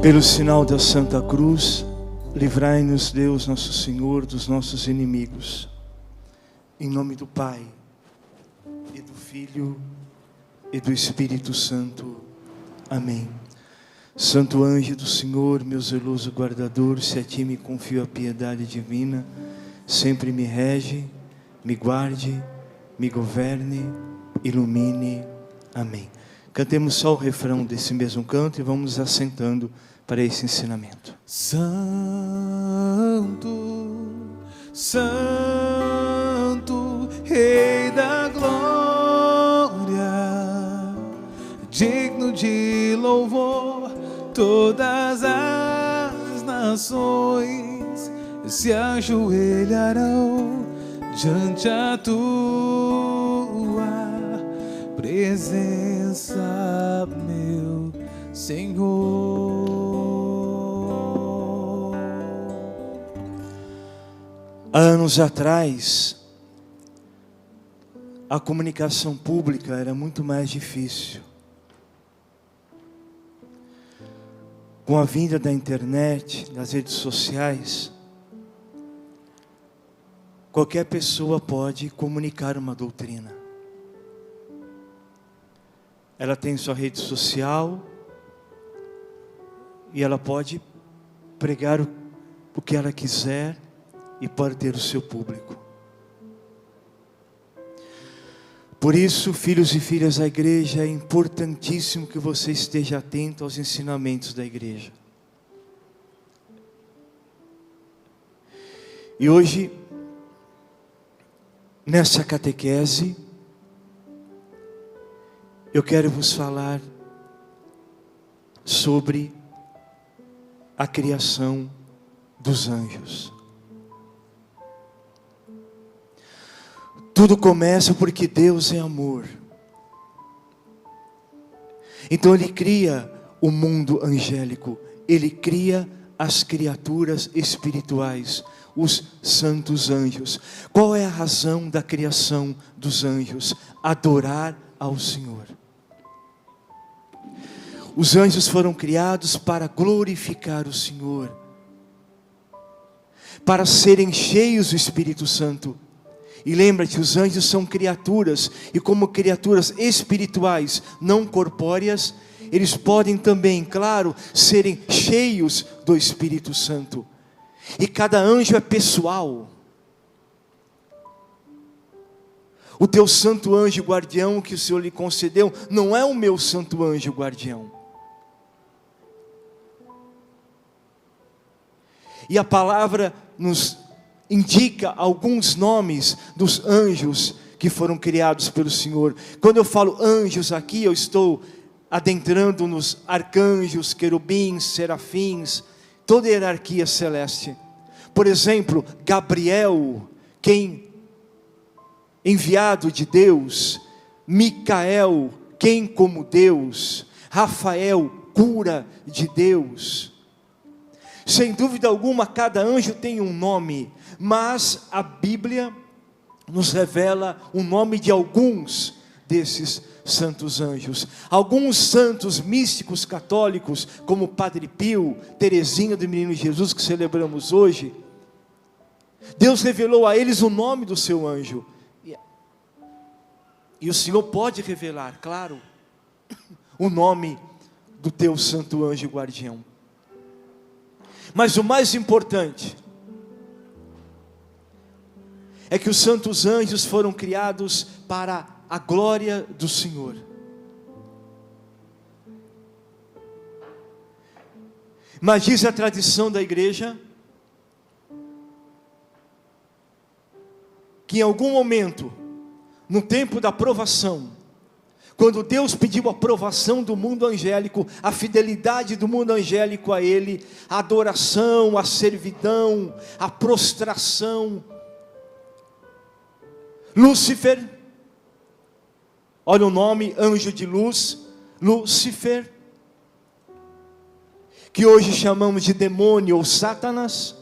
Pelo sinal da Santa Cruz, livrai-nos Deus nosso Senhor dos nossos inimigos. Em nome do Pai, e do Filho, e do Espírito Santo. Amém. Santo anjo do Senhor, meu zeloso guardador, se a ti me confio a piedade divina, sempre me rege, me guarde, me governe, ilumine. Amém. Cantemos só o refrão desse mesmo canto e vamos nos assentando para esse ensinamento. Santo, Santo, Rei da glória, digno de louvor, todas as nações se ajoelharão diante a tua presença, meu Senhor. Há anos atrás, a comunicação pública era muito mais difícil. Com a vinda da internet, das redes sociais, qualquer pessoa pode comunicar uma doutrina. Ela tem sua rede social e ela pode pregar o que ela quiser e pode ter o seu público. Por isso, filhos e filhas da igreja, é importantíssimo que você esteja atento aos ensinamentos da igreja. E hoje, nessa catequese, eu quero vos falar sobre a criação dos anjos. Tudo começa porque Deus é amor. Então Ele cria o mundo angélico, Ele cria as criaturas espirituais, os santos anjos. Qual é a razão da criação dos anjos? Adorar ao Senhor. Os anjos foram criados para glorificar o Senhor, para serem cheios do Espírito Santo. E lembra-te, os anjos são criaturas, e como criaturas espirituais, não corpóreas, eles podem também, claro, serem cheios do Espírito Santo. E cada anjo é pessoal. O teu santo anjo guardião que o Senhor lhe concedeu, não é o meu santo anjo guardião. E a palavra nos indica alguns nomes dos anjos que foram criados pelo Senhor. Quando eu falo anjos aqui, eu estou adentrando nos arcanjos, querubins, serafins, toda a hierarquia celeste. Por exemplo, Gabriel, quem enviado de Deus. Micael, quem como Deus. Rafael, cura de Deus. Sem dúvida alguma, cada anjo tem um nome, mas a Bíblia nos revela o nome de alguns desses santos anjos. Alguns santos místicos católicos, como Padre Pio, Teresinha do Menino Jesus, que celebramos hoje, Deus revelou a eles o nome do seu anjo. E o Senhor pode revelar, claro, o nome do teu santo anjo guardião. Mas o mais importante é que os santos anjos foram criados para a glória do Senhor. Mas diz a tradição da igreja que em algum momento, no tempo da provação, quando Deus pediu a aprovação do mundo angélico, a fidelidade do mundo angélico a Ele, a adoração, a servidão, a prostração, Lúcifer, olha o nome, anjo de luz, Lúcifer, que hoje chamamos de demônio ou Satanás,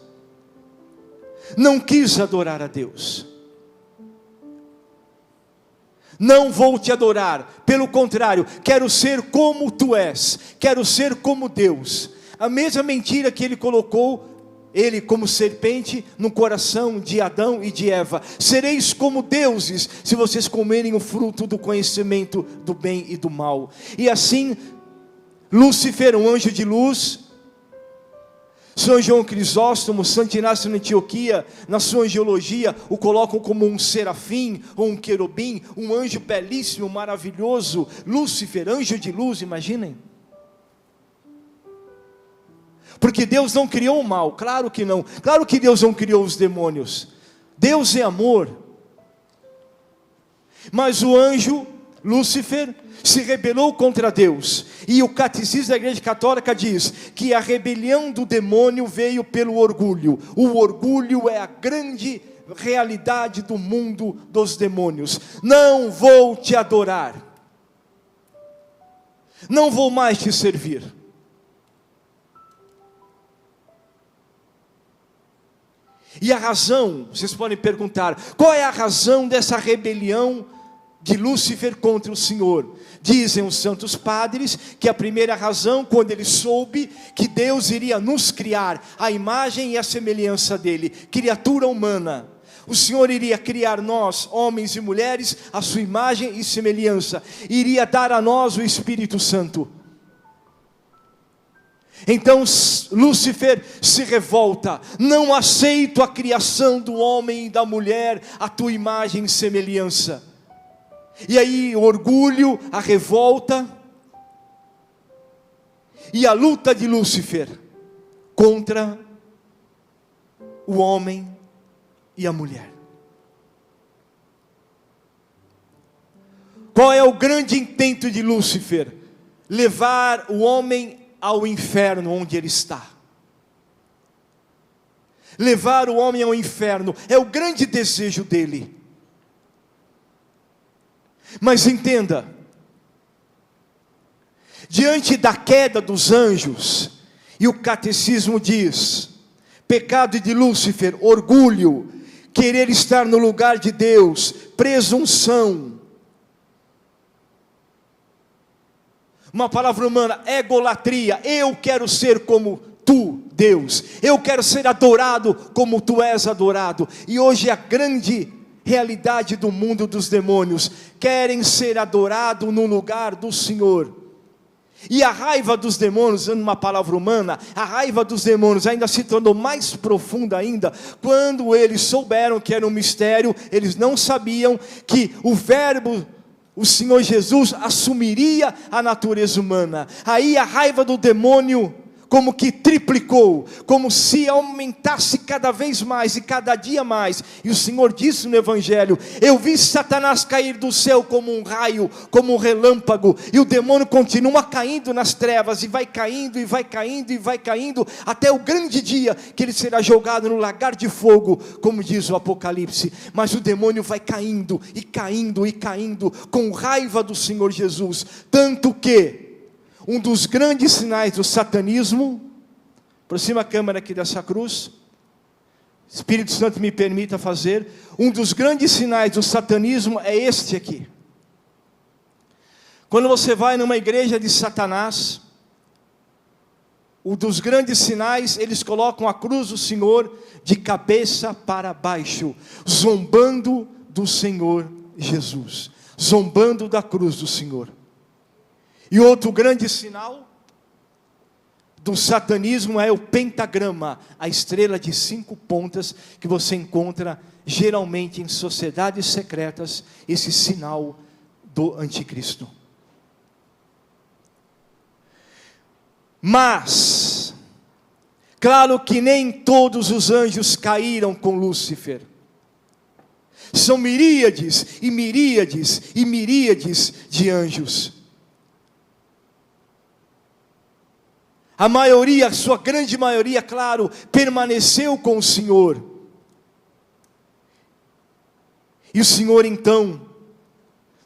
não quis adorar a Deus. Não vou te adorar, pelo contrário, quero ser como tu és, quero ser como Deus. A mesma mentira que ele colocou, ele como serpente, no coração de Adão e de Eva. Sereis como deuses, se vocês comerem o fruto do conhecimento do bem e do mal. E assim, Lúcifer, um anjo de luz, São João Crisóstomo, Santo Inácio de Antioquia, na sua angiologia, o colocam como um serafim, ou um querubim, um anjo belíssimo, maravilhoso. Lúcifer, anjo de luz, imaginem. Porque Deus não criou o mal, claro que não. Claro que Deus não criou os demônios. Deus é amor. Mas o anjo, Lúcifer, se rebelou contra Deus. E o catecismo da Igreja Católica diz que a rebelião do demônio veio pelo orgulho. O orgulho é a grande realidade do mundo dos demônios. Não vou te adorar. Não vou mais te servir. E a razão, vocês podem perguntar, qual é a razão dessa rebelião de Lúcifer contra o Senhor? Dizem os santos padres que a primeira razão, quando ele soube que Deus iria nos criar a imagem e a semelhança dele, criatura humana, o Senhor iria criar nós, homens e mulheres, a sua imagem e semelhança, iria dar a nós o Espírito Santo. Então Lúcifer se revolta: não aceito a criação do homem e da mulher, a tua imagem e semelhança. E aí o orgulho, a revolta e a luta de Lúcifer contra o homem e a mulher. Qual é o grande intento de Lúcifer? Levar o homem ao inferno onde ele está. Levar o homem ao inferno é o grande desejo dele. Mas entenda, diante da queda dos anjos, e o catecismo diz, pecado de Lúcifer, orgulho, querer estar no lugar de Deus, presunção, uma palavra humana, egolatria, eu quero ser como tu, Deus, eu quero ser adorado como tu és adorado. E hoje a grande realidade do mundo dos demônios, querem ser adorados no lugar do Senhor. E a raiva dos demônios, usando uma palavra humana, a raiva dos demônios ainda se tornou mais profunda ainda, quando eles souberam que era um mistério, eles não sabiam que o verbo, o Senhor Jesus, assumiria a natureza humana. Aí a raiva do demônio como que triplicou, como se aumentasse cada vez mais e cada dia mais. E o Senhor disse no Evangelho: eu vi Satanás cair do céu como um raio, como um relâmpago, e o demônio continua caindo nas trevas, e vai caindo, e vai caindo, e vai caindo, até o grande dia, que ele será jogado no lagar de fogo, como diz o Apocalipse. Mas o demônio vai caindo, e caindo, e caindo, com raiva do Senhor Jesus, tanto que um dos grandes sinais do satanismo, aproxima a câmera aqui dessa cruz, Espírito Santo me permita fazer, um dos grandes sinais do satanismo é este aqui. Quando você vai numa igreja de Satanás, um dos grandes sinais, eles colocam a cruz do Senhor de cabeça para baixo, zombando do Senhor Jesus, zombando da cruz do Senhor. E outro grande sinal do satanismo é o pentagrama, a estrela de 5 pontas, que você encontra geralmente em sociedades secretas, esse sinal do anticristo. Mas, claro que nem todos os anjos caíram com Lúcifer. São miríades e miríades e miríades de anjos. A maioria, a sua grande maioria, claro, permaneceu com o Senhor. E o Senhor então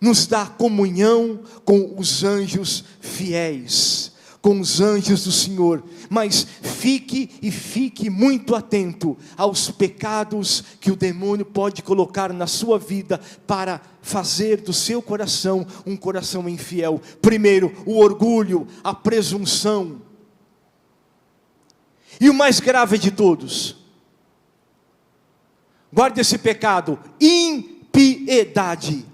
nos dá comunhão com os anjos fiéis, com os anjos do Senhor. Mas fique muito atento aos pecados que o demônio pode colocar na sua vida para fazer do seu coração um coração infiel. Primeiro, o orgulho, a presunção. E o mais grave de todos, guarde esse pecado: impiedade.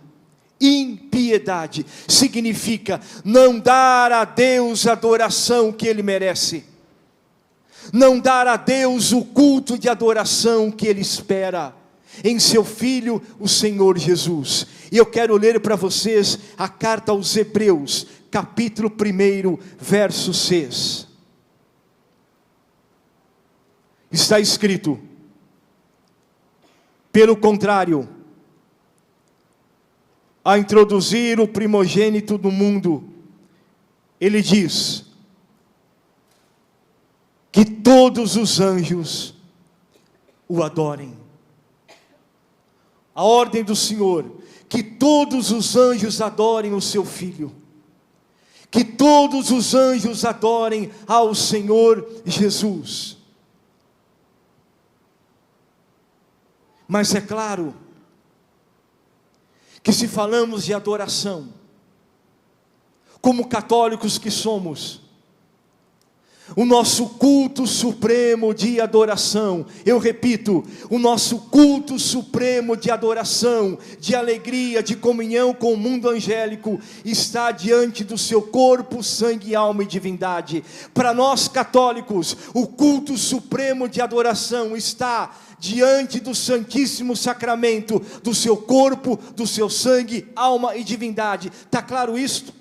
Impiedade significa não dar a Deus a adoração que Ele merece, não dar a Deus o culto de adoração que Ele espera em seu Filho, o Senhor Jesus. E eu quero ler para vocês a carta aos Hebreus, capítulo 1, verso 6. Está escrito: pelo contrário, a introduzir o primogênito do mundo, ele diz que todos os anjos o adorem. A ordem do Senhor, que todos os anjos adorem o seu Filho, que todos os anjos adorem ao Senhor Jesus. Mas é claro que se falamos de adoração, como católicos que somos, o nosso culto supremo de adoração, eu repito, o nosso culto supremo de adoração, de alegria, de comunhão com o mundo angélico, está diante do seu corpo, sangue, alma e divindade. Para nós católicos, o culto supremo de adoração está diante do Santíssimo Sacramento, do seu corpo, do seu sangue, alma e divindade. Está claro isto?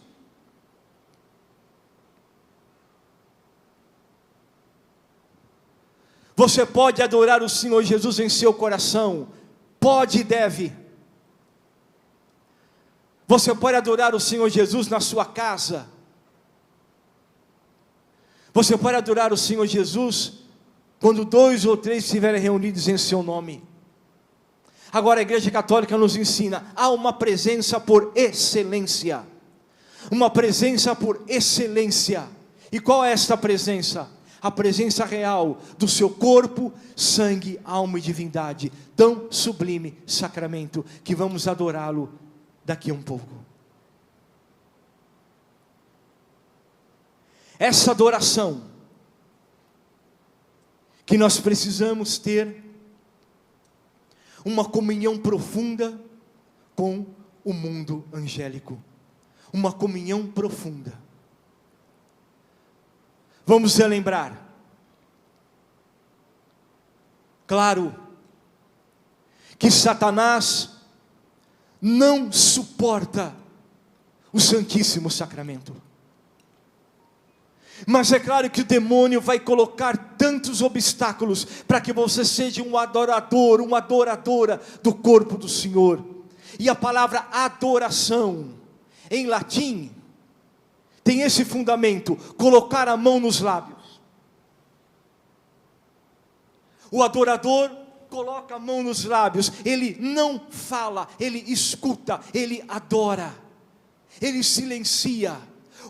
Você pode adorar o Senhor Jesus em seu coração, pode e deve. Você pode adorar o Senhor Jesus na sua casa. Você pode adorar o Senhor Jesus quando 2 ou 3 estiverem reunidos em seu nome. Agora a Igreja Católica nos ensina, há uma presença por excelência. Uma presença por excelência. E qual é esta presença? A presença real do seu corpo, sangue, alma e divindade. Tão sublime sacramento que vamos adorá-lo daqui a um pouco. Essa adoração que nós precisamos ter uma comunhão profunda com o mundo angélico. Uma comunhão profunda. Vamos relembrar. Claro que Satanás não suporta o Santíssimo Sacramento. Mas é claro que o demônio vai colocar tantos obstáculos para que você seja um adorador, uma adoradora do corpo do Senhor. E a palavra adoração, em latim, tem esse fundamento: colocar a mão nos lábios. O adorador coloca a mão nos lábios, ele não fala, ele escuta, ele adora, ele silencia.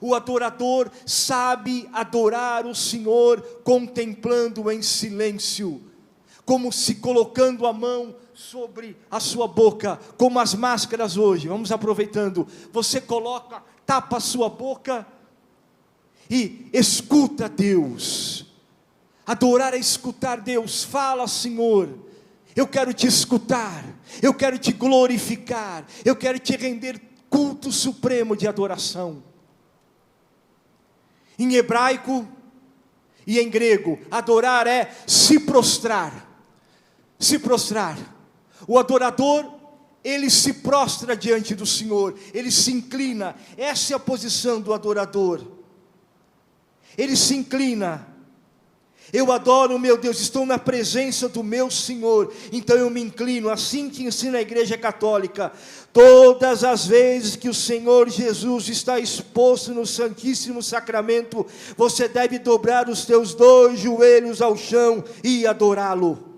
O adorador sabe adorar o Senhor contemplando em silêncio, como se colocando a mão sobre a sua boca, como as máscaras hoje. Vamos aproveitando, você coloca, tapa a sua boca e escuta Deus. Adorar é escutar Deus. Fala, Senhor, eu quero te escutar, eu quero te glorificar, eu quero te render culto supremo de adoração. Em hebraico e em grego, adorar é se prostrar. Se prostrar. O adorador, ele se prostra diante do Senhor, ele se inclina. Essa é a posição do adorador. Ele se inclina. Eu adoro o meu Deus, estou na presença do meu Senhor, então eu me inclino. Assim que ensina a Igreja Católica. Todas as vezes que o Senhor Jesus está exposto no Santíssimo Sacramento, você deve dobrar os teus 2 joelhos ao chão e adorá-lo.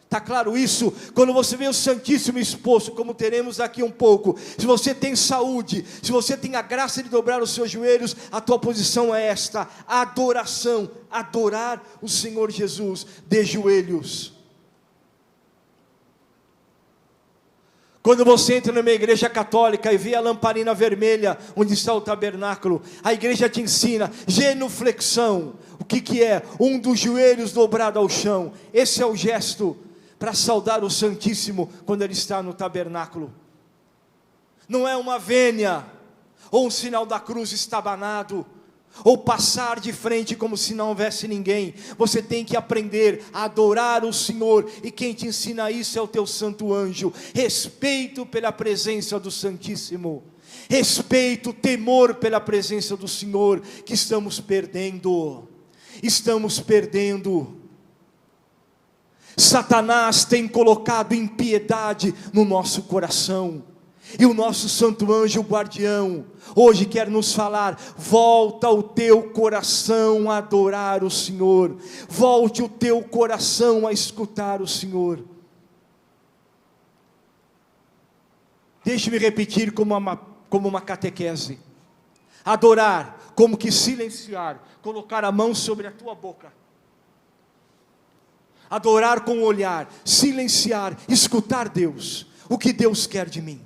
Está claro isso? Quando você vê o Santíssimo exposto, como teremos daqui um pouco, se você tem saúde, se você tem a graça de dobrar os seus joelhos, a tua posição é esta: adoração, adorar o Senhor Jesus de joelhos. Quando você entra numa igreja católica e vê a lamparina vermelha onde está o tabernáculo, a igreja te ensina genuflexão. O que é? Um dos joelhos dobrado ao chão. Esse é o gesto para saudar o Santíssimo quando Ele está no tabernáculo. Não é uma vênia, ou um sinal da cruz estabanado, ou passar de frente como se não houvesse ninguém. Você tem que aprender a adorar o Senhor, e quem te ensina isso é o teu santo anjo. Respeito pela presença do Santíssimo, respeito, temor pela presença do Senhor, que estamos perdendo. Satanás tem colocado impiedade no nosso coração, e o nosso santo anjo guardião hoje quer nos falar: volta o teu coração a adorar o Senhor, volte o teu coração a escutar o Senhor. Deixe-me repetir como uma catequese: adorar, como que silenciar, colocar a mão sobre a tua boca. Adorar com o olhar, silenciar, escutar Deus, o que Deus quer de mim.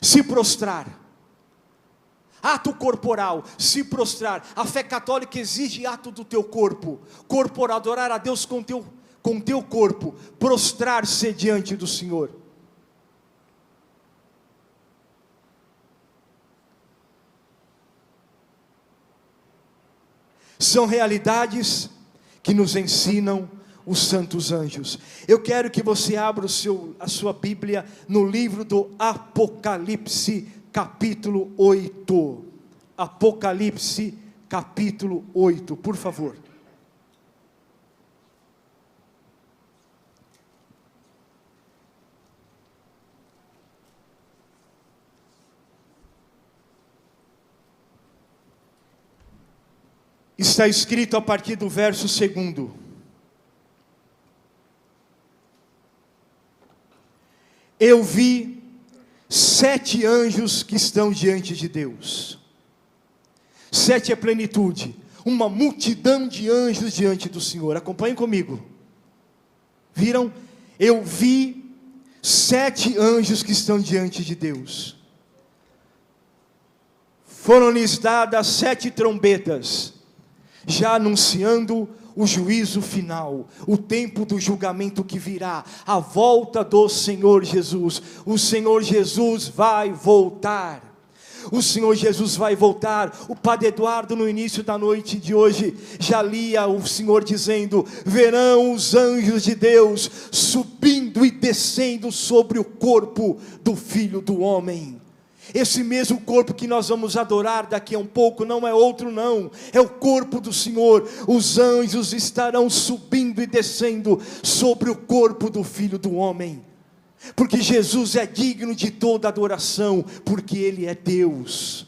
Se prostrar, ato corporal, se prostrar. A fé católica exige ato do teu corpo, corporal, adorar a Deus com teu corpo, prostrar-se diante do Senhor. São realidades que nos ensinam os santos anjos. Eu quero que você abra a sua Bíblia no livro do Apocalipse, capítulo 8. Apocalipse, capítulo 8, por favor. Está escrito a partir do verso 2: eu vi 7 anjos que estão diante de Deus. 7 é plenitude, uma multidão de anjos diante do Senhor. Acompanhem comigo. Viram? Eu vi 7 anjos que estão diante de Deus. Foram-lhes dadas 7 trombetas, já anunciando o juízo final, o tempo do julgamento que virá, a volta do Senhor Jesus. O Senhor Jesus vai voltar. O Senhor Jesus vai voltar. O Padre Eduardo, no início da noite de hoje, já lia o Senhor dizendo: verão os anjos de Deus subindo e descendo sobre o corpo do Filho do Homem. Esse mesmo corpo que nós vamos adorar daqui a um pouco não é outro não, é o corpo do Senhor. Os anjos estarão subindo e descendo sobre o corpo do Filho do Homem, porque Jesus é digno de toda adoração, porque Ele é Deus,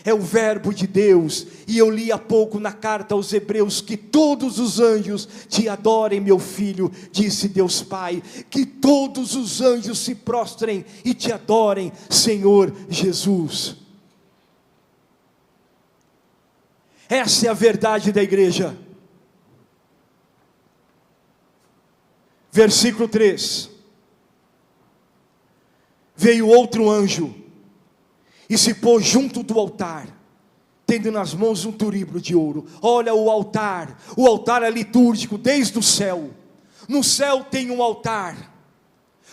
é o verbo de Deus. E eu li há pouco na carta aos Hebreus que todos os anjos te adorem, meu filho, disse Deus Pai, que todos os anjos se prostrem e te adorem, Senhor Jesus. Essa é a verdade da igreja. Versículo 3: veio outro anjo e se pôs junto do altar, tendo nas mãos um turíbulo de ouro. Olha o altar é litúrgico desde o céu. No céu tem um altar,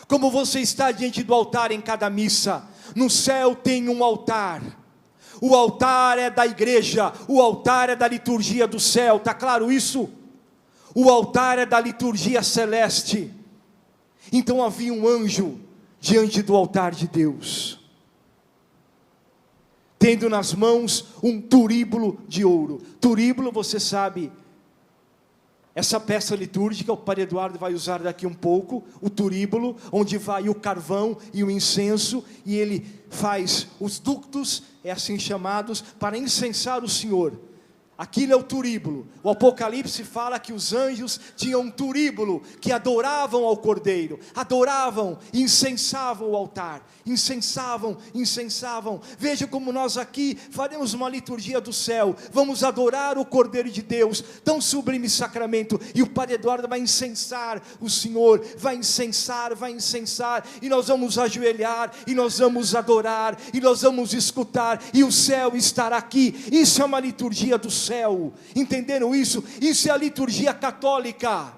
como você está diante do altar em cada missa. No céu tem um altar. O altar é da igreja, o altar é da liturgia do céu, está claro isso? O altar é da liturgia celeste. Então havia um anjo diante do altar de Deus, tendo nas mãos um turíbulo de ouro. Turíbulo, você sabe, essa peça litúrgica, o Padre Eduardo vai usar daqui um pouco, o turíbulo, onde vai o carvão e o incenso, e ele faz os ductos, assim chamados, para incensar o Senhor. Aquilo é o turíbulo. O Apocalipse fala que os anjos tinham um turíbulo, que adoravam ao Cordeiro, adoravam, incensavam o altar, incensavam. Veja como nós aqui faremos uma liturgia do céu, vamos adorar o Cordeiro de Deus, tão sublime sacramento, e o Padre Eduardo vai incensar o Senhor, vai incensar, e nós vamos ajoelhar, e nós vamos adorar, e nós vamos escutar, e o céu estará aqui. Isso é uma liturgia do céu, entenderam isso? Isso é a liturgia católica.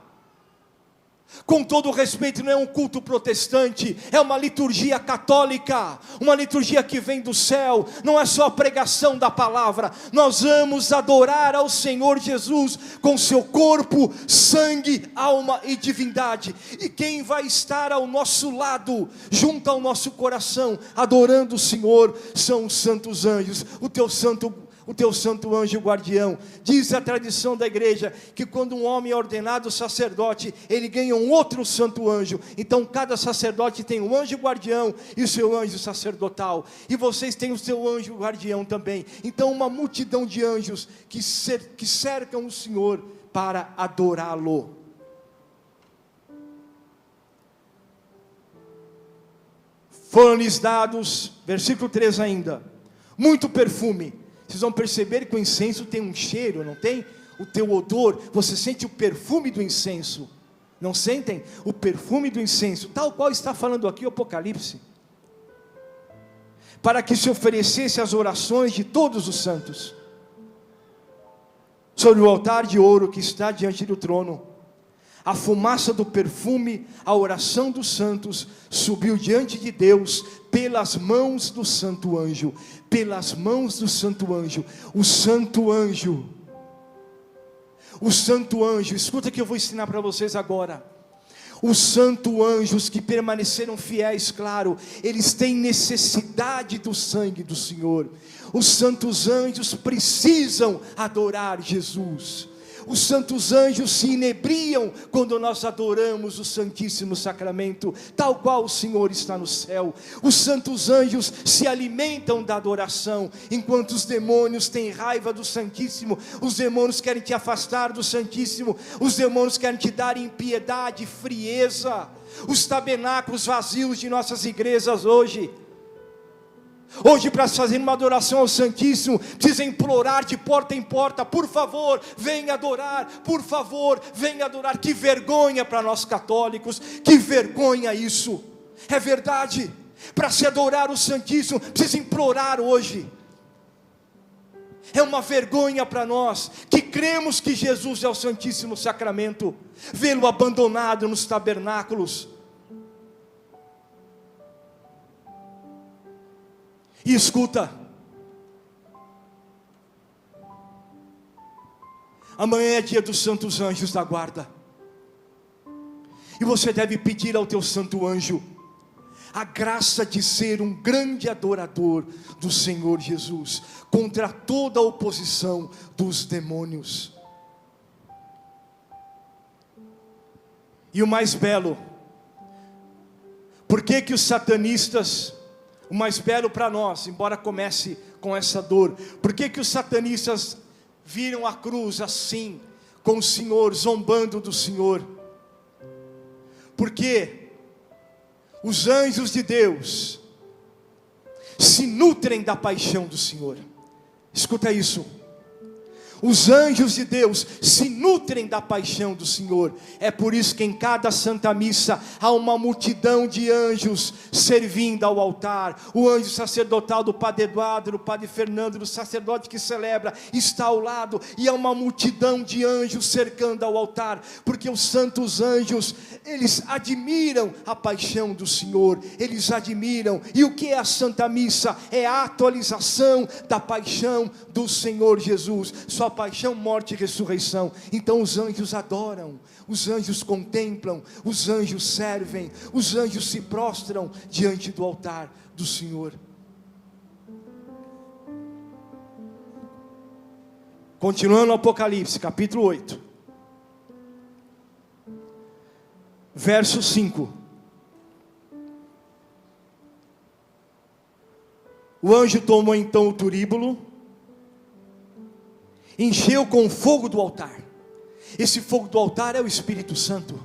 Com todo respeito, não é um culto protestante, é uma liturgia católica, uma liturgia que vem do céu. Não é só a pregação da palavra, nós vamos adorar ao Senhor Jesus com seu corpo, sangue, alma e divindade. E quem vai estar ao nosso lado, junto ao nosso coração, adorando o Senhor, são os santos anjos, o teu santo anjo guardião. Diz a tradição da igreja que quando um homem é ordenado sacerdote, ele ganha um outro santo anjo. Então cada sacerdote tem um anjo guardião e o seu anjo sacerdotal, e vocês têm o seu anjo guardião também. Então uma multidão de anjos que cercam o Senhor para adorá-lo. Foram-lhes dados, versículo 3 ainda, muito perfume. Vocês vão perceber que o incenso tem um cheiro, não tem? O teu odor, você sente o perfume do incenso, não sentem? O perfume do incenso, tal qual está falando aqui o Apocalipse, para que se oferecesse as orações de todos os santos, sobre o altar de ouro que está diante do trono. A fumaça do perfume, a oração dos santos, subiu diante de Deus, pelas mãos do santo anjo, pelas mãos do santo anjo. O santo anjo, escuta que eu vou ensinar para vocês agora. Os santos anjos que permaneceram fiéis, claro, eles têm necessidade do sangue do Senhor. Os santos anjos precisam adorar Jesus. Os santos anjos se inebriam quando nós adoramos o Santíssimo Sacramento, tal qual o Senhor está no céu. Os santos anjos se alimentam da adoração, enquanto os demônios têm raiva do Santíssimo. Os demônios querem te afastar do Santíssimo, os demônios querem te dar impiedade, frieza. Os tabernáculos vazios de nossas igrejas hoje, para fazer uma adoração ao Santíssimo, precisa implorar de porta em porta: por favor, venha adorar, por favor, venha adorar. Que vergonha para nós católicos, que vergonha isso, é verdade. Para se adorar o Santíssimo, precisa implorar hoje. É uma vergonha para nós, que cremos que Jesus é o Santíssimo Sacramento, vê-lo abandonado nos tabernáculos. E escuta, amanhã é dia dos santos anjos da guarda, e você deve pedir ao teu santo anjo a graça de ser um grande adorador do Senhor Jesus, contra toda a oposição dos demônios. E o mais belo, por que os satanistas, o mais belo para nós, embora comece com essa dor, por que os satanistas viram a cruz assim, com o Senhor, zombando do Senhor? Porque os anjos de Deus se nutrem da paixão do Senhor. Escuta isso. Os anjos de Deus se nutrem da paixão do Senhor. É por isso que em cada Santa Missa há uma multidão de anjos servindo ao altar. O anjo sacerdotal do Padre Eduardo, do Padre Fernando, do sacerdote que celebra, está ao lado. E há uma multidão de anjos cercando ao altar, porque os santos anjos, eles admiram a paixão do Senhor. Eles admiram. E o que é a Santa Missa? É a atualização da paixão do Senhor Jesus. Sua paixão, morte e ressurreição. Então os anjos adoram, os anjos contemplam, os anjos servem, os anjos se prostram diante do altar do Senhor. Continuando o Apocalipse, capítulo 8, verso 5. O anjo tomou então o turíbulo encheu com o fogo do altar. Esse fogo do altar é o Espírito Santo,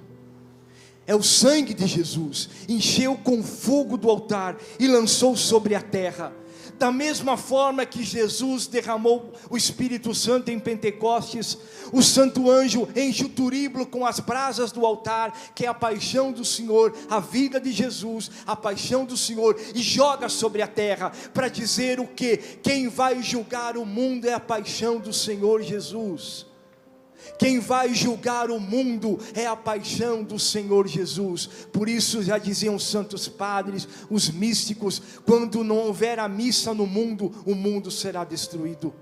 é o sangue de Jesus. Encheu com o fogo do altar e lançou sobre a terra. Da mesma forma que Jesus derramou o Espírito Santo em Pentecostes, o santo anjo enche o turíbulo com as brasas do altar, que é a paixão do Senhor, a vida de Jesus, a paixão do Senhor, e joga sobre a terra, para dizer o que? Quem vai julgar o mundo é a paixão do Senhor Jesus. Quem vai julgar o mundo é a paixão do Senhor Jesus. Por isso já diziam os santos padres, os místicos: quando não houver a missa no mundo, o mundo será destruído.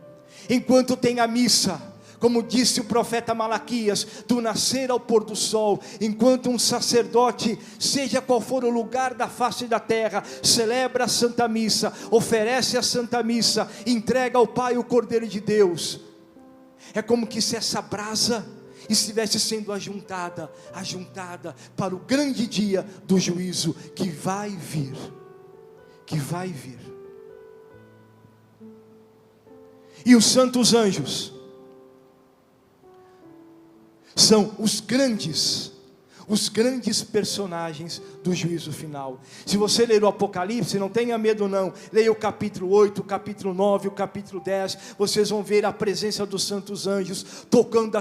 Enquanto tem a missa, como disse o profeta Malaquias, do nascer ao pôr do sol, enquanto um sacerdote, seja qual for o lugar da face da terra, celebra a Santa Missa, oferece a Santa Missa, entrega ao Pai o Cordeiro de Deus, é como que se essa brasa estivesse sendo ajuntada para o grande dia do juízo que vai vir, E os santos anjos são os grandes personagens do juízo final. Se você ler o Apocalipse, não tenha medo não, leia o capítulo 8, o capítulo 9, o capítulo 10, vocês vão ver a presença dos santos anjos, tocando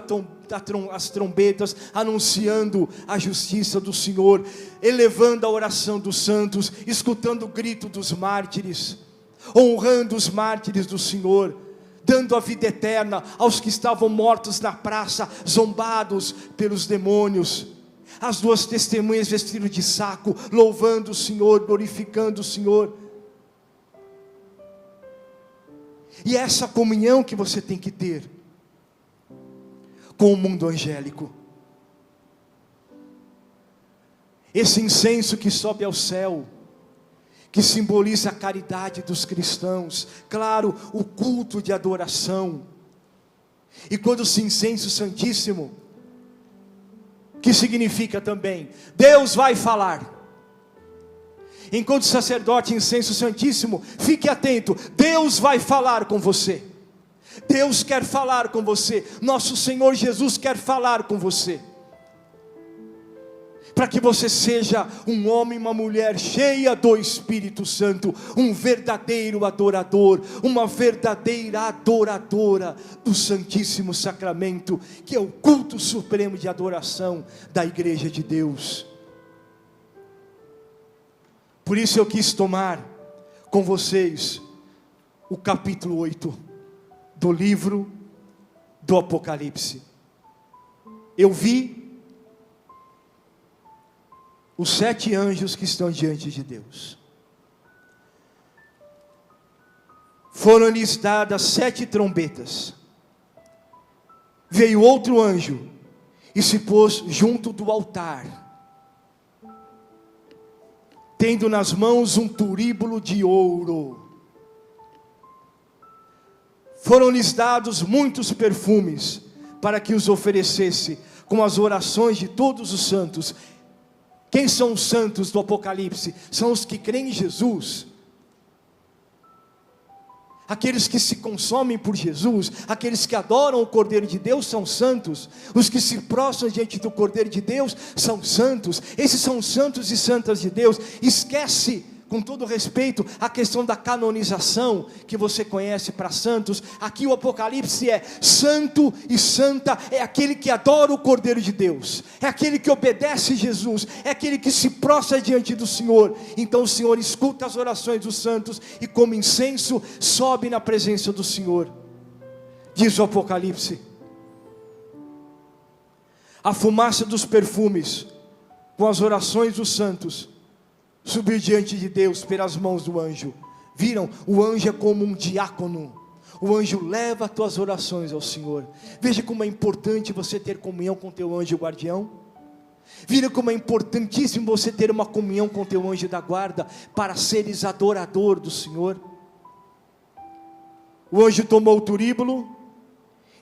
as trombetas, anunciando a justiça do Senhor, elevando a oração dos santos, escutando o grito dos mártires, honrando os mártires do Senhor, dando a vida eterna aos que estavam mortos na praça, zombados pelos demônios. As duas testemunhas vestidas de saco, louvando o Senhor, glorificando o Senhor. E é essa comunhão que você tem que ter com o mundo angélico. Esse incenso que sobe ao céu, que simboliza a caridade dos cristãos, claro, o culto de adoração. E quando o incenso santíssimo, que significa também, Deus vai falar. Enquanto o sacerdote incensa o Santíssimo, fique atento, Deus vai falar com você. Deus quer falar com você, nosso Senhor Jesus quer falar com você, para que você seja um homem e uma mulher cheia do Espírito Santo, um verdadeiro adorador, uma verdadeira adoradora do Santíssimo Sacramento, que é o culto supremo de adoração da Igreja de Deus. Por isso eu quis tomar com vocês o capítulo 8 do livro do Apocalipse. Eu vi os 7 anjos que estão diante de Deus. Foram-lhes dadas 7 trombetas. Veio outro anjo e se pôs junto do altar, tendo nas mãos um turíbulo de ouro. Foram-lhes dados muitos perfumes, para que os oferecesse com as orações de todos os santos. Quem são os santos do Apocalipse? São os que creem em Jesus, aqueles que se consomem por Jesus, aqueles que adoram o Cordeiro de Deus são santos, os que se prostram diante do Cordeiro de Deus são santos. Esses são os santos e santas de Deus. Esquece, com todo respeito, a questão da canonização que você conhece para santos. Aqui o Apocalipse é santo e santa, é aquele que adora o Cordeiro de Deus, é aquele que obedece Jesus, é aquele que se prostra diante do Senhor. Então o Senhor escuta as orações dos santos e como incenso sobe na presença do Senhor. Diz o Apocalipse: a fumaça dos perfumes com as orações dos santos subiu diante de Deus pelas mãos do anjo. Viram? O anjo é como um diácono. O anjo leva as tuas orações ao Senhor. Veja como é importante você ter comunhão com teu anjo guardião. Viram como é importantíssimo você ter uma comunhão com teu anjo da guarda, para seres adorador do Senhor. O anjo tomou o turíbulo,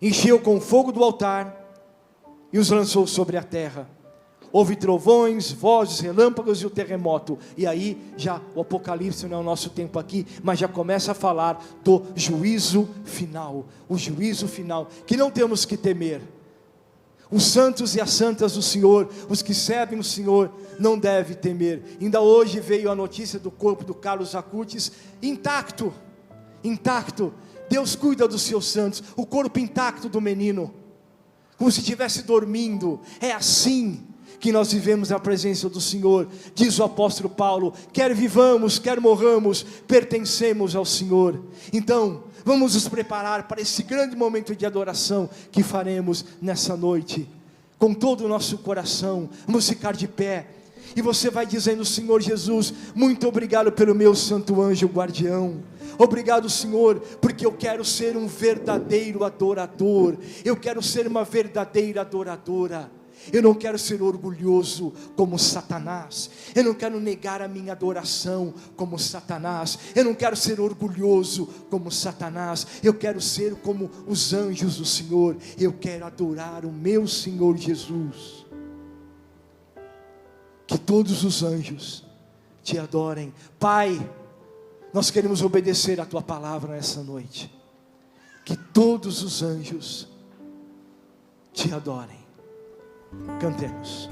encheu com o fogo do altar e os lançou sobre a terra. Houve trovões, vozes, relâmpagos e o terremoto. E aí já o Apocalipse não é o nosso tempo aqui, mas já começa a falar do juízo final. O juízo final, que não temos que temer. Os santos e as santas do Senhor, os que servem o Senhor, não devem temer. Ainda hoje veio a notícia do corpo do Carlos Acutis intacto. Intacto. Deus cuida dos seus santos. O corpo intacto do menino, como se estivesse dormindo. É assim que nós vivemos na presença do Senhor. Diz o apóstolo Paulo: quer vivamos, quer morramos, pertencemos ao Senhor. Então vamos nos preparar para esse grande momento de adoração que faremos nessa noite, com todo o nosso coração. Vamos ficar de pé, e você vai dizendo: Senhor Jesus, muito obrigado pelo meu santo anjo guardião. Obrigado, Senhor, porque eu quero ser um verdadeiro adorador. Eu quero ser uma verdadeira adoradora. Eu não quero ser orgulhoso como Satanás. Eu não quero negar a minha adoração como Satanás. Eu não quero ser orgulhoso como Satanás. Eu quero ser como os anjos do Senhor. Eu quero adorar o meu Senhor Jesus. Que todos os anjos te adorem. Pai, nós queremos obedecer a tua palavra nessa noite. Que todos os anjos te adorem. Cantemos.